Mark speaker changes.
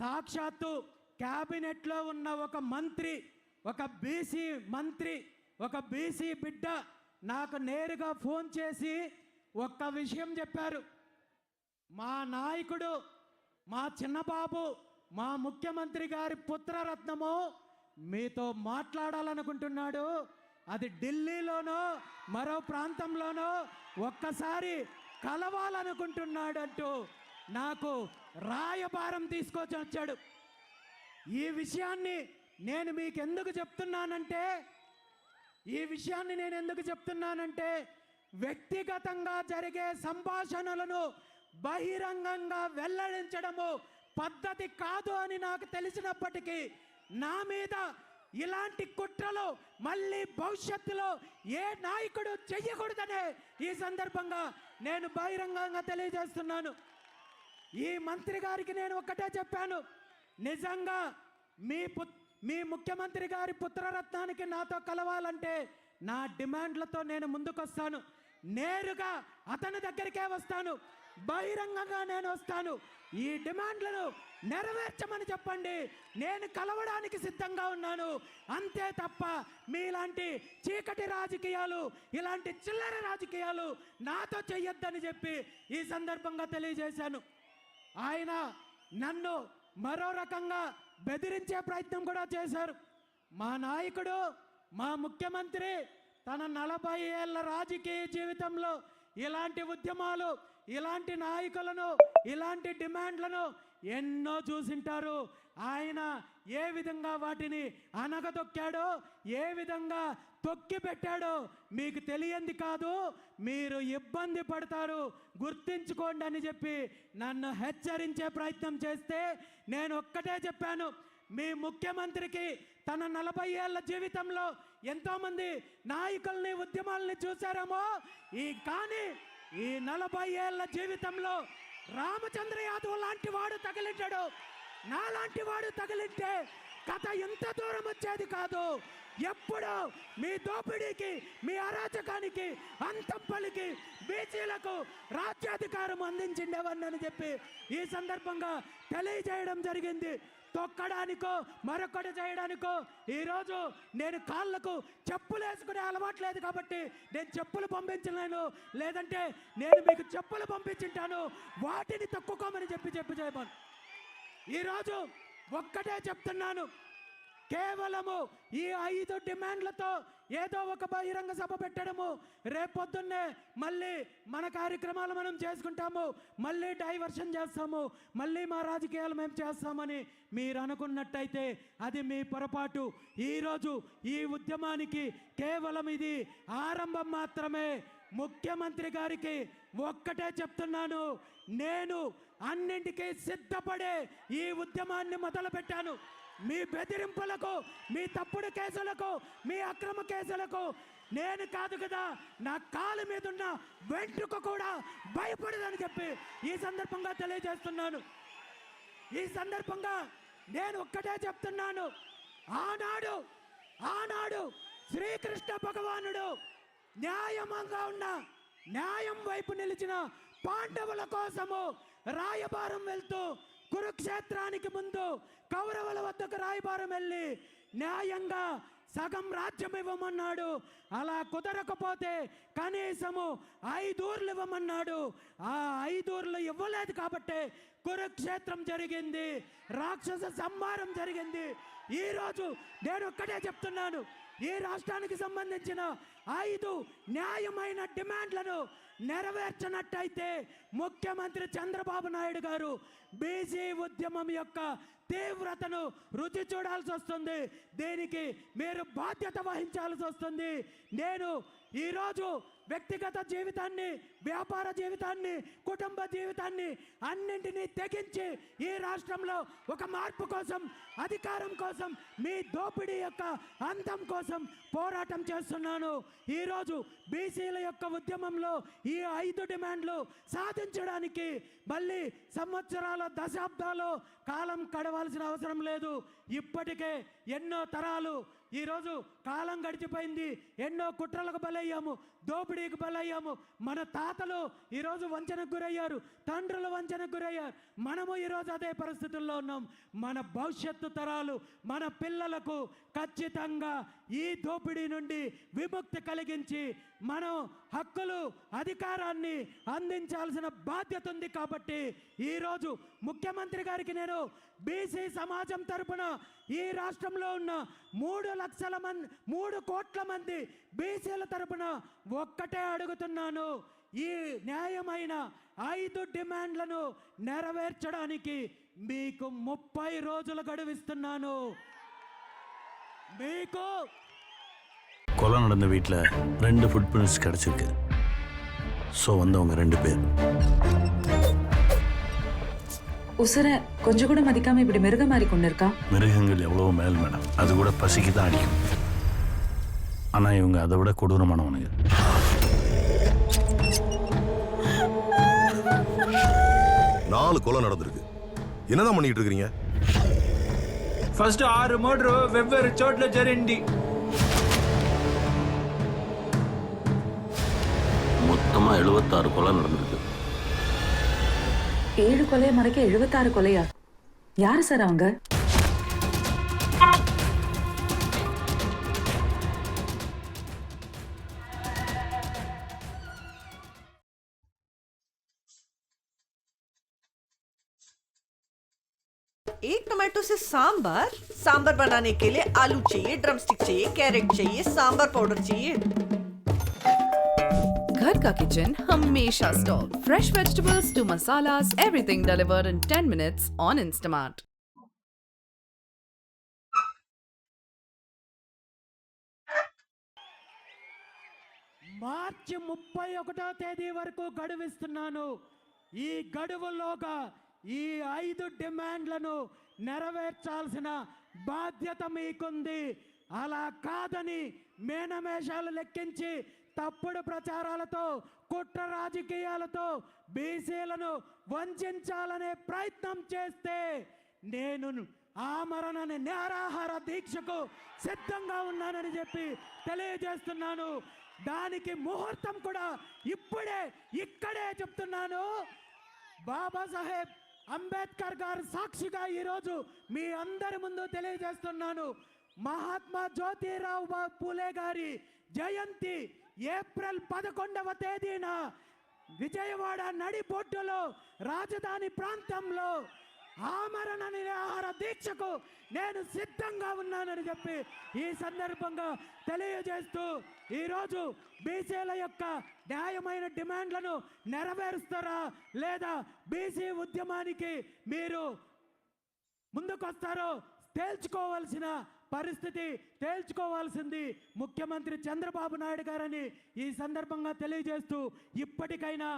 Speaker 1: సాక్షాత్తు క్యాబినెట్లో ఉన్న ఒక మంత్రి, ఒక బీసీ మంత్రి, ఒక బీసీ బిడ్డ నాకు నేరుగా ఫోన్ చేసి ఒక్క విషయం చెప్పారు. మా నాయకుడు, మా చిన్నబాబు, మా ముఖ్యమంత్రి గారి పుత్రరత్నము మీతో మాట్లాడాలనుకుంటున్నాడు. అది ఢిల్లీలోనో మరో ప్రాంతంలోనో ఒక్కసారి కలవాలనుకుంటున్నాడంటూ నాకు రాయబారం తీసుకొచ్చి వచ్చాడు. ఈ విషయాన్ని నేను మీకు ఎందుకు చెప్తున్నానంటే వ్యక్తిగతంగా జరిగే సంభాషణలను బహిరంగంగా వెల్లడించడము పద్ధతి కాదు అని నాకు తెలిసినప్పటికీ నా మీద ఇలాంటి కుట్రలు మళ్ళీ భవిష్యత్తులో ఏ నాయకుడు చెయ్యకూడదనే ఈ సందర్భంగా నేను బహిరంగంగా తెలియజేస్తున్నాను. ఈ మంత్రి గారికి నేను ఒక్కటే చెప్పాను, నిజంగా మీ ముఖ్యమంత్రి గారి పుత్రరత్నానికి నాతో కలవాలంటే నా డిమాండ్లతో నేను ముందుకొస్తాను. నేరుగా అతని దగ్గరికే వస్తాను, బహిరంగంగా నేను వస్తాను. ఈ డిమాండ్లను నెరవేర్చమని చెప్పండి, నేను కలవడానికి సిద్ధంగా ఉన్నాను. అంతే తప్ప మీలాంటి చీకటి రాజకీయాలు, ఇలాంటి చిల్లర రాజకీయాలు నాతో చెయ్యొద్దని చెప్పి ఈ సందర్భంగా తెలియజేశాను. ఆయన నన్ను మరో రకంగా బెదిరించే ప్రయత్నం కూడా చేశారు. మా నాయకుడు, మా ముఖ్యమంత్రి తన 40 ఏళ్ల రాజకీయ జీవితంలో ఇలాంటి ఉద్యమాలు, ఇలాంటి నాయకులను, ఇలాంటి డిమాండ్లను ఎన్నో చూసింటారు. ఆయన ఏ విధంగా వాటిని అనగదొక్కాడో, ఏ విధంగా తొక్కి పెట్టాడో మీకు తెలియంది కాదు, మీరు ఇబ్బంది పడతారు, గుర్తించుకోండి అని చెప్పి నన్ను హెచ్చరించే ప్రయత్నం చేస్తే నేను ఒక్కటే చెప్పాను, మీ ముఖ్యమంత్రికి తన 40 ఏళ్ల జీవితంలో ఎంతోమంది నాయకుల్ని, ఉద్యమాలని చూశారేమో, కానీ ఈ 40 ఏళ్ల జీవితంలో రామచంద్ర యాదవ్ లాంటి వాడు తగిలింటాడు, నాలాంటి వాడు తగిలింటే కథ ఎంత దూరం వచ్చేది కాదు. ఎప్పుడు మీ దోపిడీకి, మీ అరాచకానికి అంతం పలికి బీసీలకు రాజ్యాధికారం అందించిండేవని చెప్పి ఈ సందర్భంగా తెలియజేయడం జరిగింది. తొక్కడానికో మరొకటి చేయడానికో ఈరోజు నేను కాళ్ళకు చెప్పులు వేసుకునే అలవాట్లేదు కాబట్టి నేను చెప్పులు పంపించలేను, లేదంటే నేను మీకు చెప్పులు పంపించుంటాను, వాటిని తొక్కుకోమని చెప్పి చేయమని ఈరోజు ఒక్కటే చెప్తున్నాను, కేవలము ఈ 5 డిమాండ్లతో ఏదో ఒక బహిరంగ సభ పెట్టడము, రేపొద్దున్నే మళ్ళీ మన కార్యక్రమాలు మనం చేసుకుంటాము, మళ్ళీ డైవర్షన్ చేస్తాము, మళ్ళీ మా రాజకీయాలు మేము చేస్తామని మీరు అనుకున్నట్టయితే అది మీ పొరపాటు. ఈరోజు ఈ ఉద్యమానికి కేవలం ఇది ఆరంభం మాత్రమే. ముఖ్యమంత్రి గారికి ఒక్కటే చెప్తున్నాను, నేను అన్నింటికీ సిద్ధపడే ఈ ఉద్యమాన్ని మొదలుపెట్టాను. మీ బెదిరింపులకు, మీ తప్పుడు కేసులకు, మీ అక్రమ కేసులకు నేను కాదు కదా, నా కాలు మీద ఉన్న వెంట్రుక కూడా భయపడదని చెప్పి ఈ సందర్భంగా తెలియజేస్తున్నాను. ఈ సందర్భంగా నేను ఒక్కటే చెప్తున్నాను, ఆనాడు శ్రీకృష్ణ భగవానుడు న్యాయంగా ఉన్న, న్యాయం వైపు నిలిచిన పాండవుల కోసము రాయబారం వెళ్తూ కురుక్షేత్రానికి ముందు కౌరవుల వద్దకు రాయబారం వెళ్ళి న్యాయంగా సగం రాజ్యం ఇవ్వమన్నాడు. అలా కుదరకపోతే కనీసము 5 ఊర్లు ఇవ్వమన్నాడు. ఆ 5 ఊర్లు ఇవ్వలేదు కాబట్టి కురుక్షేత్రం జరిగింది, రాక్షస సంహారం జరిగింది. ఈరోజు నేను ఒక్కటే చెప్తున్నాను, ఈ రాష్ట్రానికి సంబంధించిన 5 న్యాయమైన డిమాండ్లను నెరవేర్చినట్టయితే ముఖ్యమంత్రి చంద్రబాబు నాయుడు గారు బీసీ ఉద్యమం యొక్క తీవ్రతను రుచి చూడాల్సి వస్తుంది. దీనికి మీరు బాధ్యత వహించాల్సి వస్తుంది. నేను ఈరోజు వ్యక్తిగత జీవితాన్ని, వ్యాపార జీవితాన్ని, కుటుంబ జీవితాన్ని అన్నింటినీ తెగించి ఈ రాష్ట్రంలో ఒక మార్పు కోసం, అధికారం కోసం, మీ దోపిడీ యొక్క అంతం కోసం పోరాటం చేస్తున్నాను. ఈరోజు బీసీల యొక్క ఉద్యమంలో ఈ 5 డిమాండ్లు సాధించడానికి మళ్ళీ సంవత్సరాల, దశాబ్దాలు కాలం గడవాల్సిన అవసరం లేదు. ఇప్పటికే ఎన్నో తరాలు ఈరోజు కాలం గడిచిపోయింది, ఎన్నో కుట్రలకు బలయ్యాము, దోపిడీకి బలయ్యాము. మన తాతలు ఈరోజు వంచనకు గురయ్యారు, తండ్రులు వంచనకు గురయ్యారు. మనము ఈరోజు అదే పరిస్థితుల్లో ఉన్నాం. మన భవిష్యత్తు తరాలు, మన పిల్లలకు ఖచ్చితంగా ఈ దోపిడీ నుండి విముక్తి కలిగించి మనం హక్కులు, అధికారాన్ని అందించాల్సిన బాధ్యత ఉంది. కాబట్టి ఈరోజు ముఖ్యమంత్రి గారికి నేను బీసీ సమాజం తరపున ఈ రాష్ట్రంలో ఉన్న 3 కోట్ల మంది బీసీల తరపున ఒక్కటే అడుగుతున్నాను. ఈ న్యాయమైన 5 డిమాండ్లను నెరవేర్చడానికి మీకు 30 రోజులు గడువిస్తున్నాను. మీకు
Speaker 2: கொலை நடந்த வீட்டில் 2 ஃபுட் பிரிண்ட்ஸ் கிடச்சிருக்கு. ஸோ வந்தவங்க 2 பேர்.
Speaker 3: உசுர கொஞ்சம் கூட மதிக்காம இப்படி மிருக மாதிரி கொண்டு இருக்கா.
Speaker 2: மிருகங்கள் எவ்வளவோ மேல் மேடம், அது கூட பசிக்கு தான் அடிக்கும். ஆனால் இவங்க அதை விட கொடூரமானவனுங்க.
Speaker 4: 4 கொலை நடந்திருக்கு. என்னதான் பண்ணிட்டு இருக்கீங்க?
Speaker 5: ఫస్ట్ 6 మర్డర్ వెవ్వేరు చోట్ల జరిగింది.
Speaker 2: மொத்தமாக 76 கொலை நடந்திருக்கு.
Speaker 3: 7 கொலையை மறைக்க 76 கொலையா? யாரு சார் அவங்க?
Speaker 6: एक टमाटो से सांबर बनाने के लिए आलू चाहिए, ड्रम स्टिक चाहिए, कैरेट चाहिए, सांबर पाउडर चाहिए।
Speaker 7: घर का किचन हमेशा stock. Fresh vegetables to masalas, everything delivered in 10 minutes on Instamart.
Speaker 1: మార్చి 31వ తేదీ వరకు గడువిస్తున్నాను. ఈ గడువులోగా ఈ 5 డిమాండ్లను నెరవేర్చాల్సిన బాధ్యత మీకుంది. అలా కాదని మేనమేషాలు లెక్కించి తప్పుడు ప్రచారాలతో, కుట్ర రాజకీయాలతో బీసీలను వంచాలనే ప్రయత్నం చేస్తే నేను ఆమరణ నిరాహార దీక్షకు సిద్ధంగా ఉన్నానని చెప్పి తెలియజేస్తున్నాను. దానికి ముహూర్తం కూడా ఇక్కడే చెప్తున్నాను. బాబాసాహెబ్ అంబేద్కర్ గారు సాక్షిగా ఈరోజు మీ అందరి ముందు తెలియజేస్తున్నాను. మహాత్మా జ్యోతిరావు పూలే గారి జయంతి ఏప్రిల్ 11వ తేదీన విజయవాడ నడిబొడ్డులో రాజధాని ప్రాంతంలో ఆమరణ నిరాహార దీక్షకు నేను సిద్ధంగా ఉన్నానని చెప్పి ఈ సందర్భంగా తెలియజేస్తూ ఈరోజు బీసీల యొక్క న్యాయమైన డిమాండ్లను నెరవేరుస్తారా లేదా బీసీ ఉద్యమానికి మీరు ముందుకొస్తారో తేల్చుకోవాల్సింది ముఖ్యమంత్రి చంద్రబాబు నాయుడు గారని ఈ సందర్భంగా తెలియజేస్తూ ఇప్పటికైనా